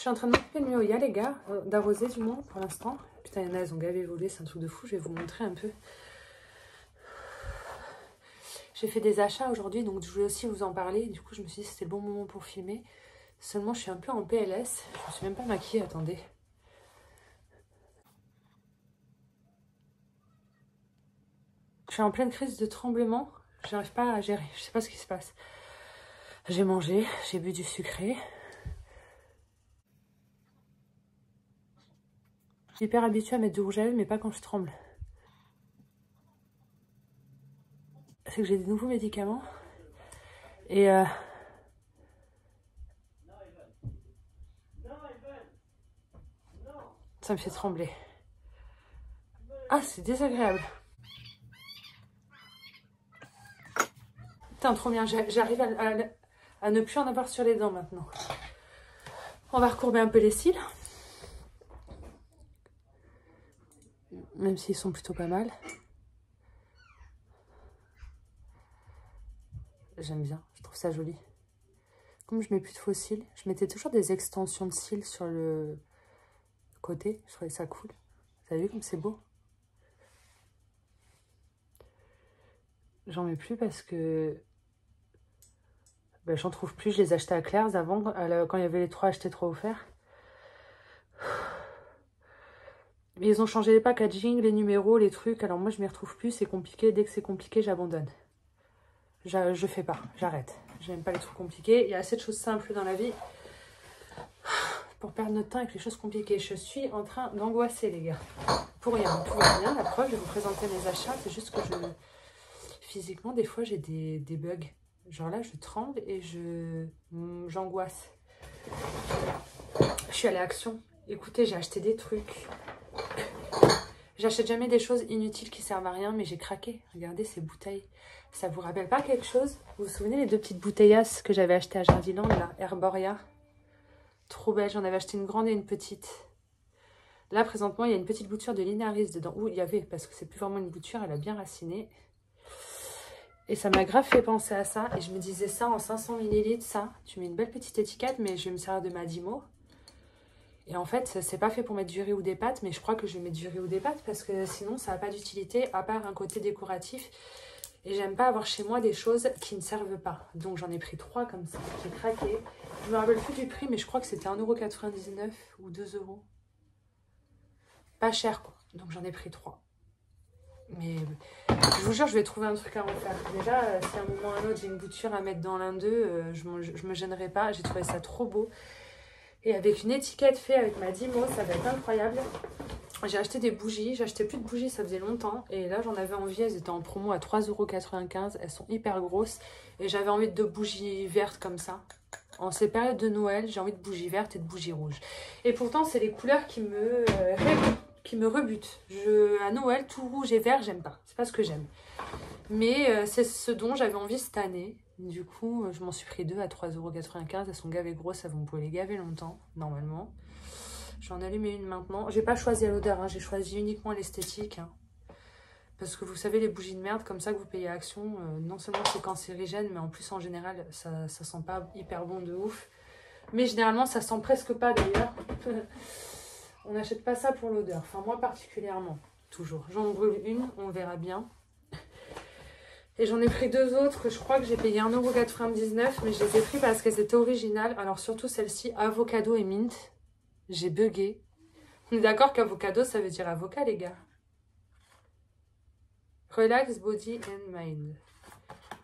suis en train de m'occuper de Mioya, les gars, d'arroser du moins pour l'instant. Putain, il y en a, elles ont gavé évolué, c'est un truc de fou, je vais vous montrer un peu. J'ai fait des achats aujourd'hui, donc je voulais aussi vous en parler. Du coup, je me suis dit que c'était le bon moment pour filmer. Seulement, je suis un peu en PLS. Je ne me suis même pas maquillée, attendez. Je suis en pleine crise de tremblement. J'arrive pas à gérer, je sais pas ce qui se passe. J'ai mangé, j'ai bu du sucré. Je suis hyper habituée à mettre du rouge à lèvres, mais pas quand je tremble. C'est que j'ai des nouveaux médicaments. Et ça me fait trembler. Ah, c'est désagréable. Putain, trop bien. J'arrive à ne plus en avoir sur les dents maintenant. On va recourber un peu les cils. Même s'ils sont plutôt pas mal. J'aime bien, je trouve ça joli. Comme je mets plus de faux cils, je mettais toujours des extensions de cils sur le côté. Je trouvais ça cool. Vous avez vu comme c'est beau? J'en mets plus parce que ben, j'en trouve plus. Je les achetais à Claire's avant, quand il y avait les 3 achetés 3 offerts. Mais ils ont changé les packaging, les numéros, les trucs. Alors moi, je m'y retrouve plus. C'est compliqué. Dès que c'est compliqué, j'abandonne. Je fais pas. J'arrête. J'aime pas les trucs compliqués. Il y a assez de choses simples dans la vie pour perdre notre temps avec les choses compliquées. Je suis en train d'angoisser, les gars. Pour rien. Tout va bien. La preuve, je vais vous présenter mes achats. C'est juste que physiquement, des fois, j'ai des bugs. Genre là, je tremble et j'angoisse. Je suis allée à Action. Écoutez, j'ai acheté des trucs. J'achète jamais des choses inutiles qui servent à rien, mais j'ai craqué. Regardez ces bouteilles. Ça vous rappelle pas quelque chose? Vous vous souvenez les 2 petites bouteillasses que j'avais achetées à Jardiland, là, Herboria? Trop belle, j'en avais acheté une grande et une petite. Là, présentement, il y a une petite bouture de Linaris dedans. Où il y avait, parce que c'est plus vraiment une bouture, elle a bien raciné. Et ça m'a grave fait penser à ça. Et je me disais ça en 500 ml, ça. Tu mets une belle petite étiquette, mais je vais me servir de ma Dimo. Et en fait, c'est pas fait pour mettre du riz ou des pâtes, mais je crois que je vais mettre du riz ou des pâtes parce que sinon, ça n'a pas d'utilité à part un côté décoratif. Et j'aime pas avoir chez moi des choses qui ne servent pas. Donc j'en ai pris 3 comme ça. J'ai craqué. Je me rappelle plus du prix, mais je crois que c'était 1,99 € ou 2 €. Pas cher, quoi. Donc j'en ai pris 3. Mais je vous jure, je vais trouver un truc à en faire. Déjà, si à un moment ou à un autre, j'ai une bouture à mettre dans l'un d'eux, je me gênerai pas. J'ai trouvé ça trop beau. Et avec une étiquette faite avec ma Dimo, ça va être incroyable. J'ai acheté des bougies. J'achetais plus de bougies, ça faisait longtemps. Et là, j'en avais envie. Elles étaient en promo à 3,95 €. Elles sont hyper grosses. Et j'avais envie de bougies vertes comme ça. En ces périodes de Noël, j'ai envie de bougies vertes et de bougies rouges. Et pourtant, c'est les couleurs qui me rebutent. À Noël, tout rouge et vert, j'aime pas. C'est pas ce que j'aime. Mais c'est ce dont j'avais envie cette année. Du coup, je m'en suis pris 2 à 3,95 €. Elles sont gavées grosses, vous pouvez les gaver longtemps, normalement. J'en allume une maintenant. J'ai pas choisi à l'odeur, hein, j'ai choisi uniquement l'esthétique. Hein. Parce que vous savez, les bougies de merde comme ça que vous payez à Action, non seulement c'est cancérigène, mais en plus en général, ça sent pas hyper bon de ouf. Mais généralement, ça sent presque pas d'ailleurs. On n'achète pas ça pour l'odeur. Enfin, moi particulièrement, toujours. J'en brûle une, on verra bien. Et j'en ai pris 2 autres, je crois que j'ai payé 1,99 €, mais je les ai pris parce qu'elles étaient originales. Alors surtout celle-ci, avocado et mint. J'ai bugué. On est d'accord qu'avocado, ça veut dire avocat, les gars. Relax body and mind.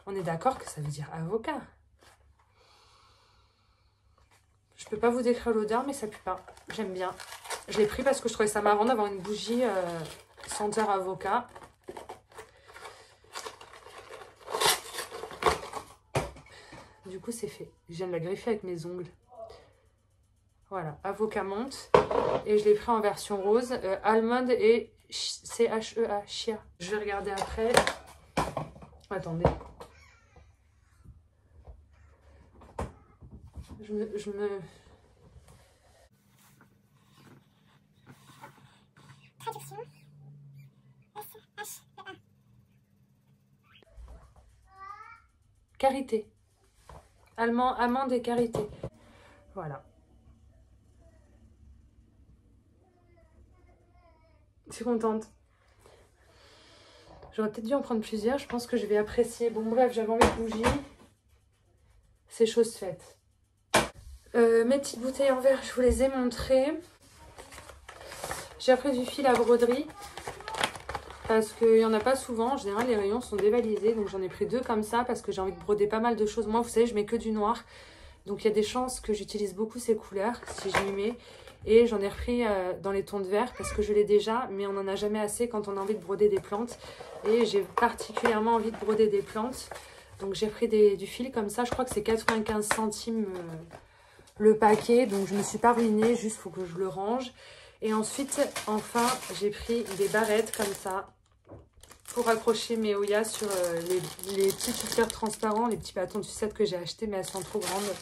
On est d'accord que ça veut dire avocat. Je peux pas vous décrire l'odeur, mais ça pue pas. J'aime bien. Je l'ai pris parce que je trouvais ça marrant d'avoir une bougie senteur avocat. Du coup, c'est fait. Je viens de la griffer avec mes ongles. Voilà, avocat menthe. Et je l'ai pris en version rose. Almond et CHEA, chia. Je vais regarder après. Attendez. Je me... Traduction. CHEA. Karité. Amande et karité. Voilà. Je suis contente. J'aurais peut-être dû en prendre plusieurs. Je pense que je vais apprécier. Bon, bref, j'avais envie de bougies. C'est chose faite. Mes petites bouteilles en verre, je vous les ai montrées. J'ai pris du fil à broderie. Parce qu'il n'y en a pas souvent. En général, les rayons sont dévalisés. Donc, j'en ai pris 2 comme ça. Parce que j'ai envie de broder pas mal de choses. Moi, vous savez, je mets que du noir. Donc, il y a des chances que j'utilise beaucoup ces couleurs. Si je m'y mets. Et j'en ai repris dans les tons de vert parce que je l'ai déjà, mais on n'en a jamais assez quand on a envie de broder des plantes. Et j'ai particulièrement envie de broder des plantes. Donc j'ai pris du fil comme ça, je crois que c'est 95 centimes le paquet. Donc je ne me suis pas ruinée, juste il faut que je le range. Et ensuite, enfin, j'ai pris des barrettes comme ça pour accrocher mes Oya sur les petits suceurs transparents, les petits bâtons de sucette que j'ai achetés, mais elles sont trop grandes.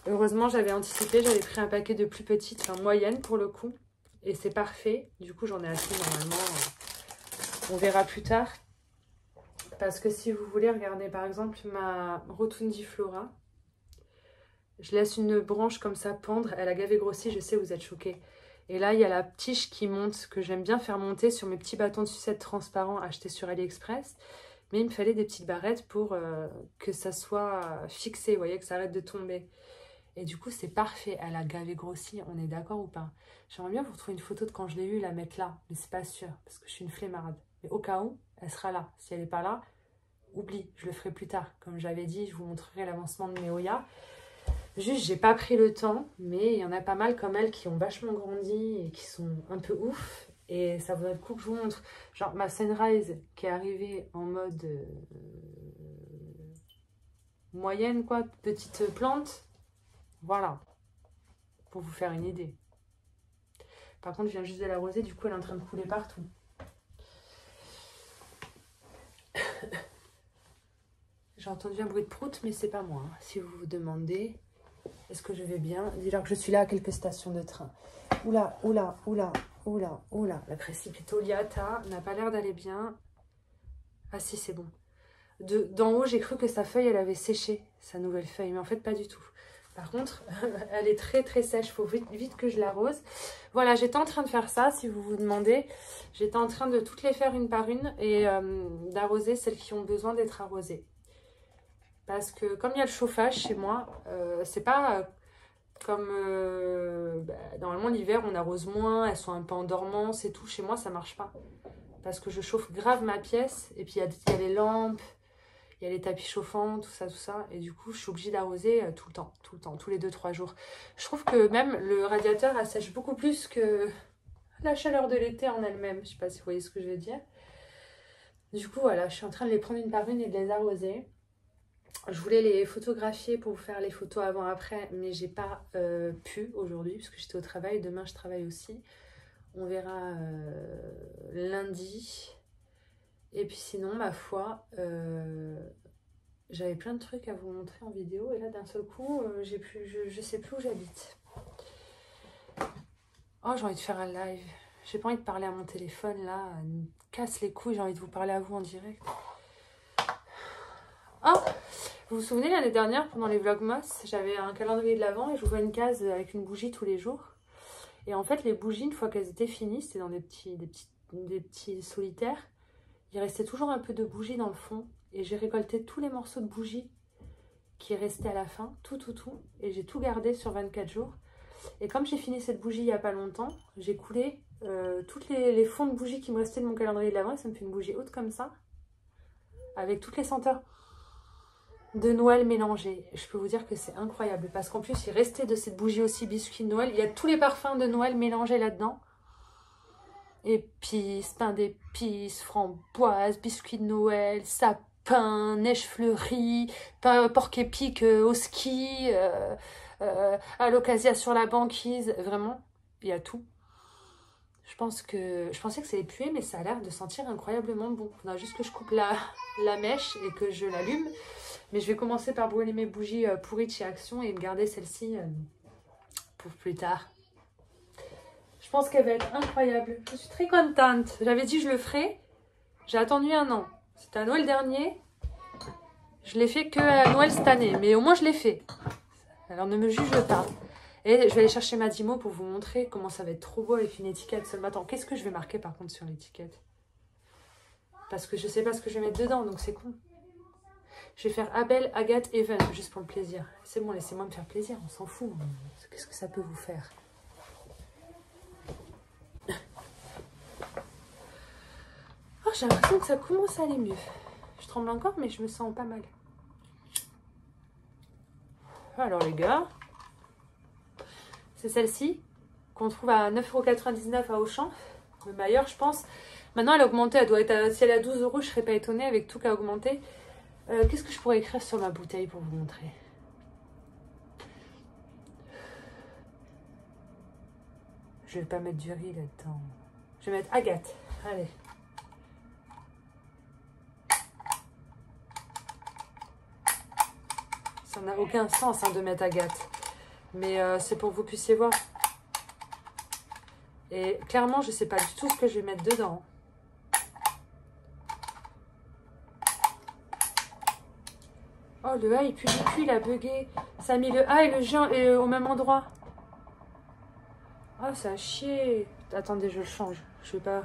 Heureusement, j'avais anticipé, j'avais pris un paquet de plus petites, enfin moyennes pour le coup. Et c'est parfait. Du coup, j'en ai assez normalement. On verra plus tard. Parce que si vous voulez, regardez par exemple ma Rotundiflora. Je laisse une branche comme ça pendre. Elle a gavé grossi, je sais, vous êtes choqués. Et là, il y a la tige qui monte, que j'aime bien faire monter sur mes petits bâtons de sucette transparents achetés sur AliExpress. Mais il me fallait des petites barrettes pour que ça soit fixé, vous voyez, que ça arrête de tomber. Et du coup, c'est parfait. Elle a gavé grossi. On est d'accord ou pas? J'aimerais bien vous retrouver une photo de quand je l'ai eue, la mettre là. Mais c'est pas sûr, parce que je suis une flemmarde. Mais au cas où, elle sera là. Si elle n'est pas là, oublie. Je le ferai plus tard. Comme j'avais dit, je vous montrerai l'avancement de mes Oya. Juste, j'ai pas pris le temps. Mais il y en a pas mal comme elle qui ont vachement grandi et qui sont un peu ouf. Et ça vaudrait le coup que je vous montre. Genre, ma Sunrise qui est arrivée en mode moyenne, quoi. Petite plante. Voilà, pour vous faire une idée. Par contre, je viens juste de l'arroser, du coup, elle est en train de couler partout. J'ai entendu un bruit de prout, mais c'est pas moi. Hein. Si vous vous demandez, est-ce que je vais bien? Dis-leur que je suis là à quelques stations de train. Oula, oula, oula, oula, oula. La Précipitoliata n'a pas l'air d'aller bien. Ah si, c'est bon. D'en haut, j'ai cru que sa feuille, elle avait séché, sa nouvelle feuille, mais en fait, pas du tout. Par contre, elle est très très sèche, il faut vite que je l'arrose. Voilà, j'étais en train de faire ça, si vous vous demandez. J'étais en train de toutes les faire une par une et d'arroser celles qui ont besoin d'être arrosées. Parce que comme il y a le chauffage chez moi, c'est pas comme... normalement l'hiver on arrose moins, elles sont un peu en dormance et tout. Chez moi ça marche pas. Parce que je chauffe grave ma pièce et puis il y a les lampes. Il y a les tapis chauffants, tout ça. Et du coup, je suis obligée d'arroser tout le temps, tous les 2-3 jours. Je trouve que même le radiateur assèche beaucoup plus que la chaleur de l'été en elle-même. Je ne sais pas si vous voyez ce que je veux dire. Du coup, voilà, je suis en train de les prendre une par une et de les arroser. Je voulais les photographier pour vous faire les photos avant-après, mais j'ai pas pu aujourd'hui, parce que j'étais au travail. Demain, je travaille aussi. On verra lundi. Et puis sinon, ma foi, j'avais plein de trucs à vous montrer en vidéo. Et là, d'un seul coup, je sais plus où j'habite. Oh, j'ai envie de faire un live. J'ai pas envie de parler à mon téléphone, là. Me casse les couilles, j'ai envie de vous parler à vous en direct. Oh, vous vous souvenez, l'année dernière, pendant les Vlogmas, j'avais un calendrier de l'Avent et j'ouvrais une case avec une bougie tous les jours. Et en fait, les bougies, une fois qu'elles étaient finies, c'était dans des petits solitaires. Il restait toujours un peu de bougie dans le fond. Et j'ai récolté tous les morceaux de bougie qui restaient à la fin. Tout. Et j'ai tout gardé sur 24 jours. Et comme j'ai fini cette bougie il n'y a pas longtemps, j'ai coulé toutes les fonds de bougie qui me restaient de mon calendrier de l'Avent. Et ça me fait une bougie haute comme ça. Avec toutes les senteurs de Noël mélangées. Je peux vous dire que c'est incroyable. Parce qu'en plus, il restait de cette bougie aussi biscuit de Noël. Il y a tous les parfums de Noël mélangés là-dedans. Épices, pain d'épices, framboises, biscuits de Noël, sapin, neige fleurie, porc-épic au ski, à l'occasion sur la banquise. Vraiment, il y a tout. Je pensais que ça allait puer, mais ça a l'air de sentir incroyablement bon. Il faudra juste que je coupe la mèche et que je l'allume. Mais je vais commencer par brûler mes bougies pourries de chez Action et me garder celle-ci pour plus tard. Je pense qu'elle va être incroyable. Je suis très contente. J'avais dit que je le ferais. J'ai attendu 1 an. C'était à Noël dernier. Je l'ai fait que à Noël cette année. Mais au moins, je l'ai fait. Alors, ne me juge pas. Et je vais aller chercher ma Dymo pour vous montrer comment ça va être trop beau avec une étiquette seulement. Attends, qu'est-ce que je vais marquer par contre sur l'étiquette? Parce que je sais pas ce que je vais mettre dedans, donc c'est con. Je vais faire Abel, Agathe, Even, juste pour le plaisir. C'est bon, laissez-moi me faire plaisir, on s'en fout. Qu'est-ce que ça peut vous faire? Oh, j'ai l'impression que ça commence à aller mieux. Je tremble encore, mais je me sens pas mal. Alors les gars, c'est celle-ci qu'on trouve à 9,99 € à Auchan. Le meilleur, je pense. Maintenant, elle a augmenté. Elle doit être si elle est à 12 €, je serais pas étonnée avec tout qui a augmenté. Qu'est-ce que je pourrais écrire sur ma bouteille pour vous montrer? Je vais pas mettre du riz là-dedans. Je vais mettre Agathe. Allez. Ça n'a aucun sens hein, de mettre Agathe. Mais c'est pour que vous puissiez voir. Et clairement, je sais pas du tout ce que je vais mettre dedans. Oh, le A, il pue du cul, il a bugué. Ça a mis le A et le G au même endroit. Oh, ça a chier. Attendez, je le change. Je sais pas.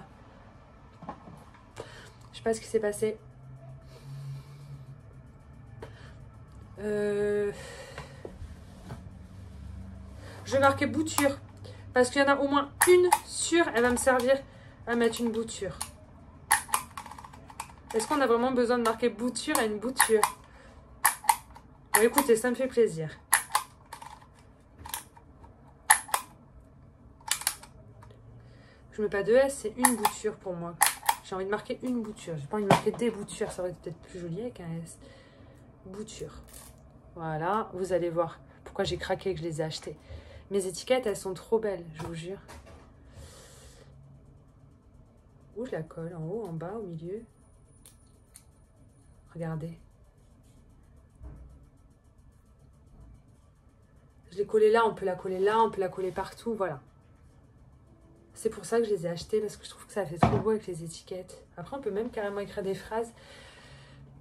Je sais pas ce qui s'est passé. Je vais marquer bouture. Parce qu'il y en a au moins une sûre. Elle va me servir à mettre une bouture. Est-ce qu'on a vraiment besoin de marquer bouture à une bouture? Bon, écoutez, ça me fait plaisir. Je mets pas de S, c'est une bouture pour moi. J'ai envie de marquer une bouture. J'ai pas envie de marquer des boutures. Ça aurait été peut-être plus joli avec un S. Bouture. Voilà, vous allez voir pourquoi j'ai craqué et que je les ai achetées. Mes étiquettes, elles sont trop belles, je vous jure. Où je la colle? En haut, en bas, au milieu? Regardez. Je l'ai collée là, on peut la coller là, on peut la coller partout, voilà. C'est pour ça que je les ai achetées, parce que je trouve que ça fait trop beau avec les étiquettes. Après, on peut même carrément écrire des phrases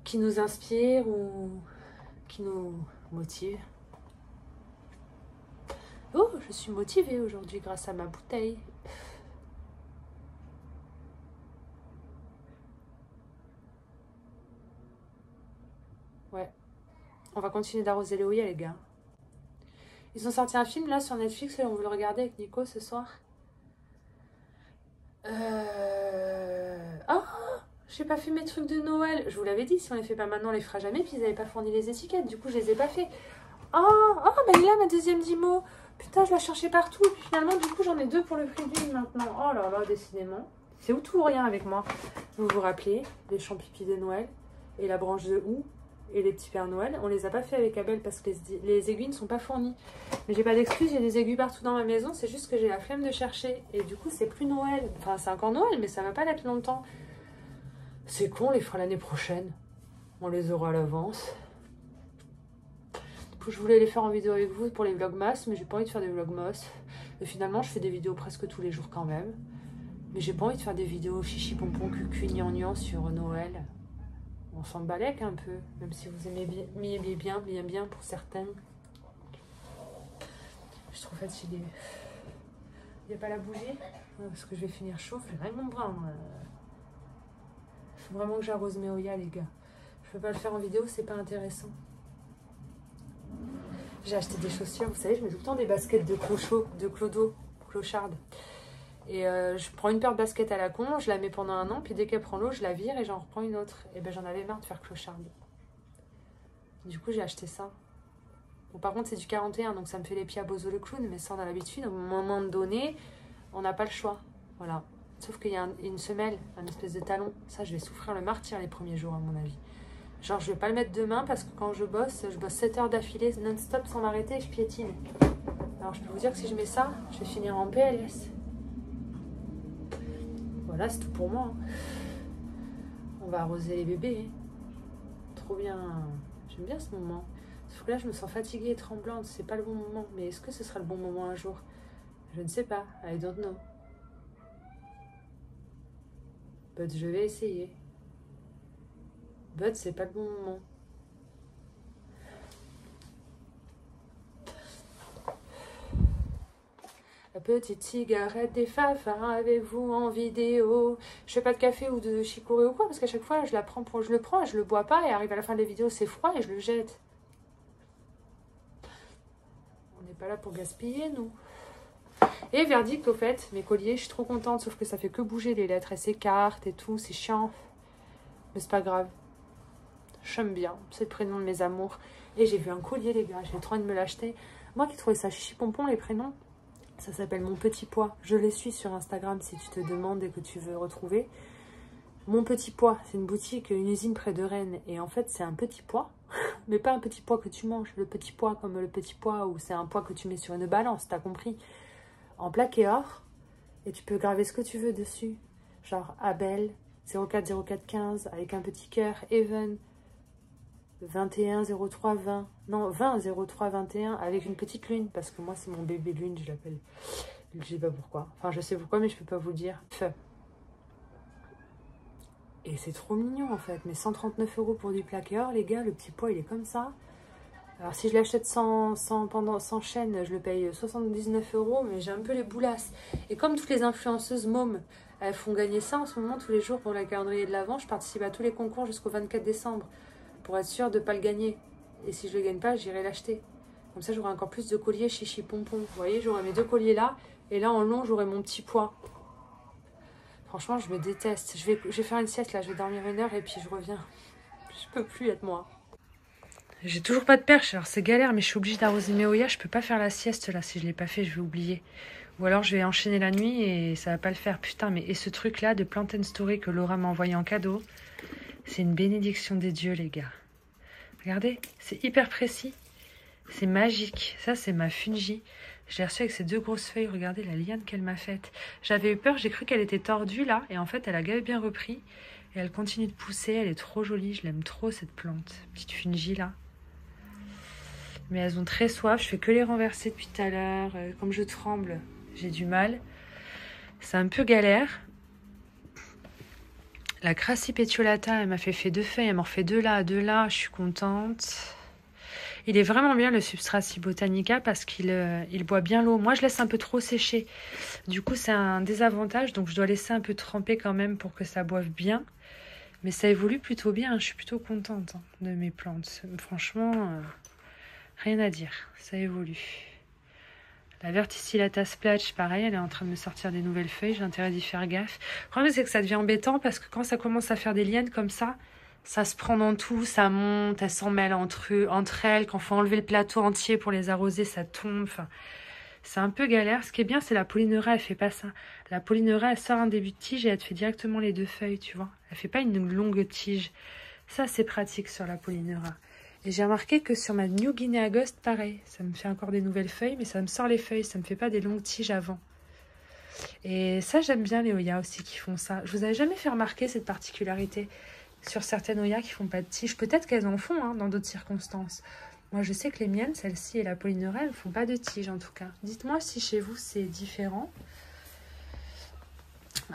qui nous inspirent ou qui nous motivent. Oh, je suis motivée aujourd'hui grâce à ma bouteille. Ouais. On va continuer d'arroser les Oya, les gars. Ils ont sorti un film là sur Netflix et on veut le regarder avec Nico ce soir. Oh, j'ai pas fait mes trucs de Noël. Je vous l'avais dit, si on les fait pas maintenant, on les fera jamais. Puis ils avaient pas fourni les étiquettes, du coup je les ai pas fait. Oh, bah il est là ma deuxième Dymo. Putain, je la cherchais partout. Et puis finalement, du coup, j'en ai deux pour le prix d'une maintenant. Oh là là, décidément. C'est où tout ou rien avec moi. Vous vous rappelez, les champignons de Noël et la branche de houx et les petits Pères Noël. On les a pas fait avec Abel parce que les aiguilles ne sont pas fournies. Mais j'ai pas d'excuse, j'ai des aiguilles partout dans ma maison. C'est juste que j'ai la flemme de chercher. Et du coup, c'est plus Noël. Enfin, c'est encore Noël, mais ça va pas l'être longtemps. C'est con, on les fera l'année prochaine. On les aura à l'avance. Je voulais les faire en vidéo avec vous pour les vlogmas, mais j'ai pas envie de faire des vlogmas. Et finalement, je fais des vidéos presque tous les jours quand même. Mais j'ai pas envie de faire des vidéos chichi pompon cucu gnangnan sur Noël. On s'en balèque un peu, même si vous aimez bien pour certains. Je suis trop fatiguée. Il n'y a pas la bougie? Parce que je vais finir chaud, je vais vraiment brun. Il faut vraiment que j'arrose mes Oya, les gars. Je peux pas le faire en vidéo, c'est pas intéressant. J'ai acheté des chaussures, vous savez, je mets tout le temps des baskets de clodo, clocharde. Et je prends une paire de baskets à la con, je la mets pendant un an, puis dès qu'elle prend l'eau, je la vire et j'en reprends une autre. Et ben j'en avais marre de faire clocharde. Du coup, j'ai acheté ça. Bon, par contre, c'est du 41, donc ça me fait les pieds à Bozo le clown, mais ça, on a l'habitude. Au moment donné, on n'a pas le choix. Voilà. Sauf qu'il y a une semelle, un espèce de talon. Ça, je vais souffrir le martyre les premiers jours, à mon avis. Genre, je vais pas le mettre demain parce que quand je bosse 7 heures d'affilée non-stop sans m'arrêter et je piétine. Alors, je peux vous dire que si je mets ça, je vais finir en PLS. Voilà, c'est tout pour moi. On va arroser les bébés. Trop bien. J'aime bien ce moment. Sauf que là, je me sens fatiguée et tremblante. C'est pas le bon moment. Mais est-ce que ce sera le bon moment un jour? Je ne sais pas. I don't know. But je vais essayer. But c'est pas le bon moment. La petite cigarette des Fafa, avez-vous en vidéo? Je fais pas de café ou de chicorée ou quoi, parce qu'à chaque fois, je le prends, je le bois pas, et arrive à la fin des vidéos, c'est froid et je le jette. On n'est pas là pour gaspiller, nous. Et verdict, au fait, mes colliers, je suis trop contente, sauf que ça fait que bouger les lettres, elles s'écartent et tout, c'est chiant. Mais c'est pas grave. J'aime bien, c'est le prénom de mes amours. Et j'ai vu un collier, les gars, j'ai trop envie de me l'acheter. Moi qui trouvais ça chichi pompon, les prénoms, ça s'appelle Mon Petit Pois. Je les suis sur Instagram si tu te demandes et que tu veux retrouver. Mon Petit Pois, c'est une boutique, une usine près de Rennes. Et en fait, c'est un petit pois, mais pas un petit pois que tu manges. Le petit pois comme le petit pois, où c'est un pois que tu mets sur une balance, t'as compris? En plaqué or, et tu peux graver ce que tu veux dessus. Genre Abel, 040415, avec un petit cœur, Even, 21 03 20, non 20 03 21, avec une petite lune, parce que moi c'est mon bébé lune, je l'appelle. Je sais pas pourquoi. Enfin, je sais pourquoi, mais je peux pas vous le dire. Et c'est trop mignon en fait. Mais 139 € pour du plaqué or, les gars, le petit pois il est comme ça. Alors si je l'achète sans chaîne, je le paye 79 €, mais j'ai un peu les boulasses. Et comme toutes les influenceuses mômes, elles font gagner ça en ce moment tous les jours pour la calendrier de l'Avent, je participe à tous les concours jusqu'au 24 décembre pour être sûre de ne pas le gagner. Et si je ne le gagne pas, j'irai l'acheter. Comme ça, j'aurai encore plus de colliers chichi pompon. Vous voyez, j'aurai mes deux colliers là, et là en long, j'aurai mon petit pois. Franchement, je me déteste. Je vais faire une sieste là, je vais dormir 1 heure et puis je reviens. Je peux plus être moi. J'ai toujours pas de perche, alors c'est galère, mais je suis obligée d'arroser mes Oya. Je peux pas faire la sieste là, si je l'ai pas fait, je vais oublier. Ou alors je vais enchaîner la nuit et ça va pas le faire. Putain, mais et ce truc là de Plant & Story que Laura m'a envoyé en cadeau, c'est une bénédiction des dieux, les gars. Regardez, c'est hyper précis. C'est magique. Ça, c'est ma Fungi. Je l'ai reçue avec ces 2 grosses feuilles. Regardez la liane qu'elle m'a faite. J'avais eu peur, j'ai cru qu'elle était tordue là. Et en fait, elle a bien repris. Et elle continue de pousser. Elle est trop jolie. Je l'aime trop, cette plante. Petite Fungi là. Mais elles ont très soif. Je fais que les renverser depuis tout à l'heure. Comme je tremble, j'ai du mal. C'est un peu galère. La Crassipetiolata, elle m'a fait 2 feuilles. Elle m'en refait 2 là, 2 là. Je suis contente. Il est vraiment bien le Substracea botanica parce qu'il boit bien l'eau. Moi, je laisse un peu trop sécher. Du coup, c'est un désavantage. Donc, je dois laisser un peu tremper quand même pour que ça boive bien. Mais ça évolue plutôt bien. Je suis plutôt contente de mes plantes. Franchement, rien à dire. Ça évolue. La Verticillata Splash, pareil, elle est en train de me sortir des nouvelles feuilles. J'ai intérêt d'y faire gaffe. Le problème, c'est que ça devient embêtant parce que quand ça commence à faire des lianes comme ça se prend dans tout, ça monte, elles s'en mêlent entre elles. Quand il faut enlever le plateau entier pour les arroser, ça tombe. Enfin, c'est un peu galère. Ce qui est bien, c'est la Polynera, elle fait pas ça. La Polynera, elle sort un début de tige et elle te fait directement les 2 feuilles, tu vois. Elle fait pas une longue tige. Ça, c'est pratique sur la Polynera. Et j'ai remarqué que sur ma New Guinea Ghost, pareil. Ça me fait encore des nouvelles feuilles, mais ça me sort les feuilles. Ça me fait pas des longues tiges avant. Et ça, j'aime bien les Oya aussi qui font ça. Je vous avais jamais fait remarquer cette particularité sur certaines Oya qui font pas de tiges. Peut-être qu'elles en font dans d'autres circonstances. Moi, je sais que les miennes, celle-ci et la Polynera, elles ne font pas de tiges en tout cas. Dites-moi si chez vous c'est différent.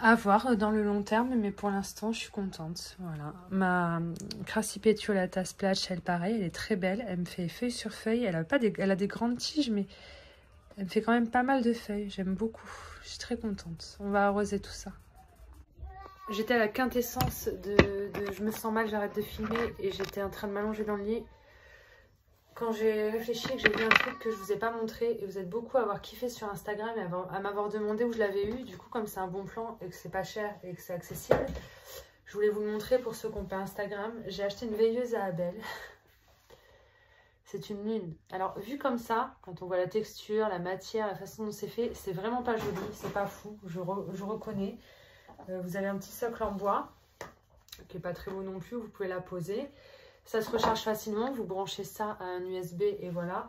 À voir dans le long terme, mais pour l'instant, je suis contente. Voilà. Ma Crassipetiolata Splash, elle pareil, elle est très belle. Elle me fait feuille sur feuille. Elle a des grandes tiges, mais elle me fait quand même pas mal de feuilles. J'aime beaucoup. Je suis très contente. On va arroser tout ça. J'étais à la quintessence de je me sens mal, j'arrête de filmer, et j'étais en train de m'allonger dans le lit quand j'ai réfléchi et que j'ai vu un truc que je vous ai pas montré, et vous êtes beaucoup à avoir kiffé sur Instagram et à m'avoir demandé où je l'avais eu. Du coup, comme c'est un bon plan et que c'est pas cher et que c'est accessible, je voulais vous le montrer pour ceux qui ont pas Instagram. J'ai acheté une veilleuse à Abel. C'est une lune. Alors, vu comme ça, quand on voit la texture, la matière, la façon dont c'est fait, c'est vraiment pas joli, c'est pas fou, je reconnais. Vous avez un petit socle en bois, qui n'est pas très beau non plus, vous pouvez la poser. Ça se recharge facilement, vous branchez ça à un USB et voilà.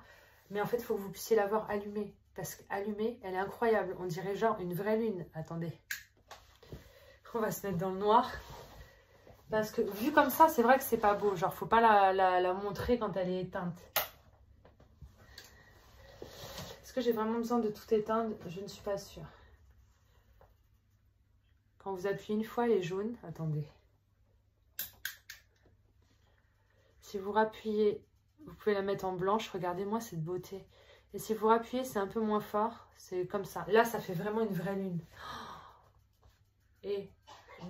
Mais en fait, il faut que vous puissiez l'avoir allumée, parce qu'allumée, elle est incroyable. On dirait genre une vraie lune. Attendez. On va se mettre dans le noir. Parce que vu comme ça, c'est vrai que c'est pas beau. Genre, faut pas la montrer quand elle est éteinte. Est-ce que j'ai vraiment besoin de tout éteindre? Je ne suis pas sûre. Quand vous appuyez une fois, elle est jaune. Attendez. Si vous rappuyez, vous pouvez la mettre en blanche. Regardez-moi cette beauté. Et si vous appuyez, c'est un peu moins fort. C'est comme ça. Là, ça fait vraiment une vraie lune. Et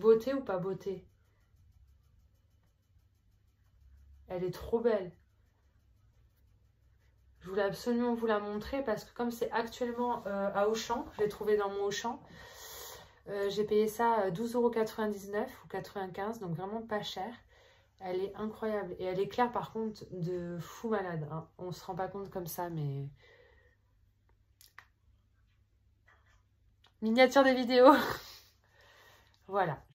beauté ou pas beauté? Elle est trop belle. Je voulais absolument vous la montrer parce que comme c'est actuellement à Auchan, je l'ai trouvé dans mon Auchan. J'ai payé ça 12,99 € ou 95 €, donc vraiment pas cher. Elle est incroyable. Et elle éclaire par contre de fou malade. Hein. On se rend pas compte comme ça, mais... Miniature des vidéos. Voilà.